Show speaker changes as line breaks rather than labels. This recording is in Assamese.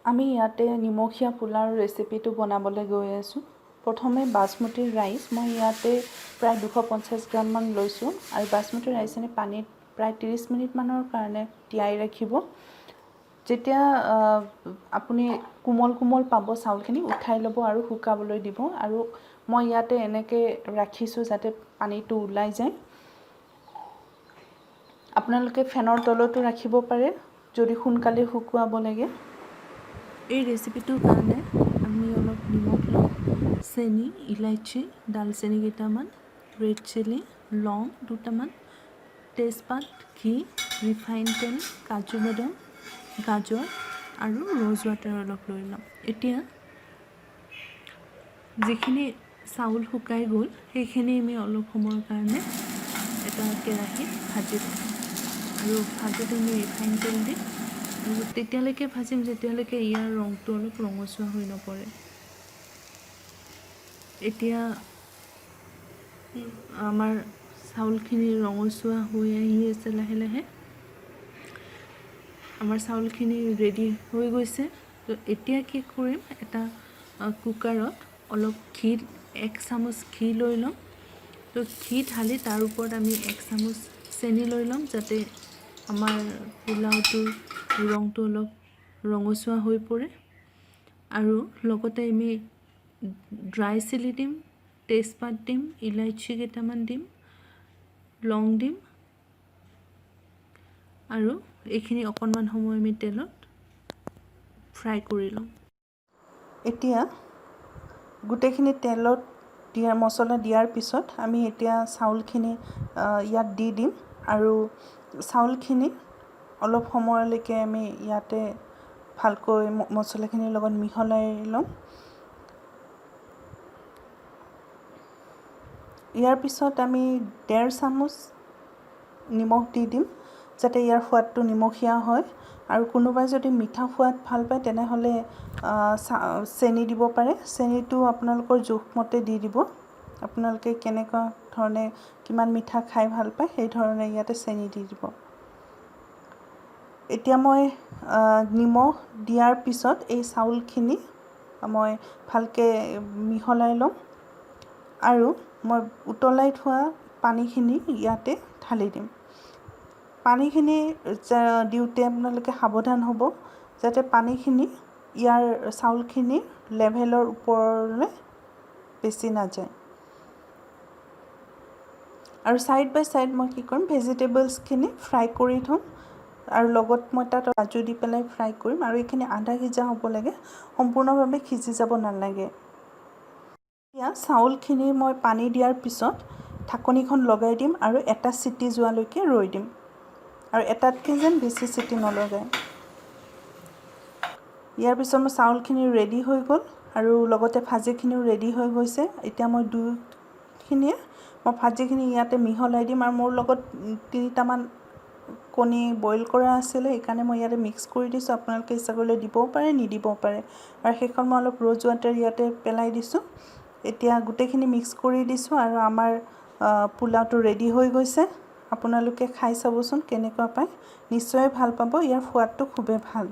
আমি ইয়াতে নিমখীয়া পোলাওৰ ৰেচিপিটো বনাবলৈ গৈ আছোঁ। প্ৰথমে বাসমতি ৰাইচ মই ইয়াতে প্ৰায় 250 গ্ৰামমান লৈছোঁ আৰু বাসমতি ৰাইচখিনি পানীত প্ৰায় 30 মিনিটমানৰ কাৰণে তিয়াই ৰাখিব। যেতিয়া আপুনি কোমল কোমল পাব চাউলখিনি উঠাই ল'ব আৰু শুকাবলৈ দিব। আৰু মই ইয়াতে এনেকৈ ৰাখিছোঁ যাতে পানীটো ওলাই যায়। আপোনালোকে ফেনৰ তলতো ৰাখিব পাৰে যদি সোনকালে শুকুৱাব লাগে। এই ৰেচিপিটোৰ কাৰণে আমি অলপ নিমখ লওঁ, চেনি, ইলাইচি, ডালচেনি কেইটামান, ৰেড চিলি, লং দুটামান, তেজপাত, ঘি, ৰিফাইন তেল, কাজু বাদাম, গাজৰ আৰু ৰ'জ ৱাটাৰ অলপ লৈ ল'ম। এতিয়া যিখিনি চাউল শুকাই গ'ল সেইখিনি আমি অলপ সময়ৰ কাৰণে এটা কেৰাহীত ভাজি ল'ম আৰু ভাজোঁতে আমি ৰিফাইন তেল দিম আৰু তেতিয়ালৈকে ভাজিম যেতিয়ালৈকে ইয়াৰ ৰংটো অলপ ৰঙচুৱা হৈ নপৰে। এতিয়া আমাৰ চাউলখিনি ৰঙচুৱা হৈ আহি আছে লাহে লাহে। আমাৰ চাউলখিনি ৰেডি হৈ গৈছে। তো এতিয়া কি কৰিম, এটা কুকাৰত অলপ ঘি, 1 চামুচ ঘি লৈ ল'ম। তো ঘি ঢালি তাৰ ওপৰত আমি 1 চামুচ চেনি লৈ ল'ম যাতে আমাৰ পোলাওটোৰ ৰংটো অলপ ৰঙচুৱা হৈ পৰে। আৰু লগতে আমি ড্ৰাই চিলি দিম, তেজপাত দিম, ইলাইচি কেইটামান দিম, লং দিম আৰু এইখিনি অকণমান সময় আমি তেলত ফ্ৰাই কৰি ল'ম। এতিয়া গোটেইখিনি তেলত মছলা দিয়াৰ পিছত আমি এতিয়া চাউলখিনি ইয়াত দি দিম আৰু চাউলখিনি অলপ সময়লৈকে আমি ইয়াতে ভালকৈ মছলাখিনিৰ লগত মিহলাই ল'ম। ইয়াৰ পিছত আমি 1.5 চামুচ নিমখ দি দিম যাতে ইয়াৰ সোৱাদটো নিমখীয়া হয়। আৰু কোনোবাই যদি মিঠা সোৱাদ ভাল পায় তেনেহ'লে চেনি দিব পাৰে। চেনিটো আপোনালোকৰ জোখমতে দি দিব। আপোনালোকে কেনেকুৱা ধৰণে কিমান মিঠা খাই ভাল পায় সেই ধৰণে ইয়াতে চেনি দি দিব। এতিয়া মই নিমখ দিয়াৰ পিছত এই চাউলখিনি মই ভালকৈ মিহলাই ল'ম আৰু মই উতলাই থোৱা পানীখিনি ইয়াতে ঢালি দিম। পানীখিনি দিওঁতে আপোনালোকে সাৱধান হ'ব যাতে পানীখিনি ইয়াৰ চাউলখিনিৰ লেভেলৰ ওপৰলৈ বেছি নাযায়। আৰু ছাইড বাই ছাইড মই কি কৰিম, ভেজিটেবলছখিনি ফ্ৰাই কৰি থ'ম আৰু লগত মই তাত কাজু দি পেলাই ফ্ৰাই কৰিম আৰু এইখিনি আধা সিজা হ'ব লাগে, সম্পূৰ্ণভাৱে সিজি যাব নালাগে। এতিয়া চাউলখিনি মই পানী দিয়াৰ পিছত ঢাকনিখন লগাই দিম আৰু এটা চিটি যোৱালৈকে ৰৈ দিম আৰু এটাতকৈ যেন বেছি চিটি নলগায়। ইয়াৰ পিছত মোৰ চাউলখিনি ৰেডি হৈ গ'ল আৰু লগতে ভাজিখিনিও ৰেডি হৈ গৈছে। এতিয়া মই ভাজিখিনি ইয়াতে মিহলাই দিম আৰু মোৰ লগত 3টামান কণী বইল কৰা আছিলে, সেইকাৰণে মই ইয়াতে মিক্স কৰি দিছোঁ। আপোনালোকে ইচ্ছা কৰিলে দিবও পাৰে, নিদিবও পাৰে। আৰু শেষত মই অলপ ৰ'জ ৱাটাৰ ইয়াতে পেলাই দিছোঁ। এতিয়া গোটেইখিনি মিক্স কৰি দিছোঁ আৰু আমাৰ পোলাওটো ৰেডি হৈ গৈছে। আপোনালোকে খাই চাবচোন কেনেকুৱা পায়, নিশ্চয় ভাল পাব। ইয়াৰ সোৱাদটো খুবেই ভাল।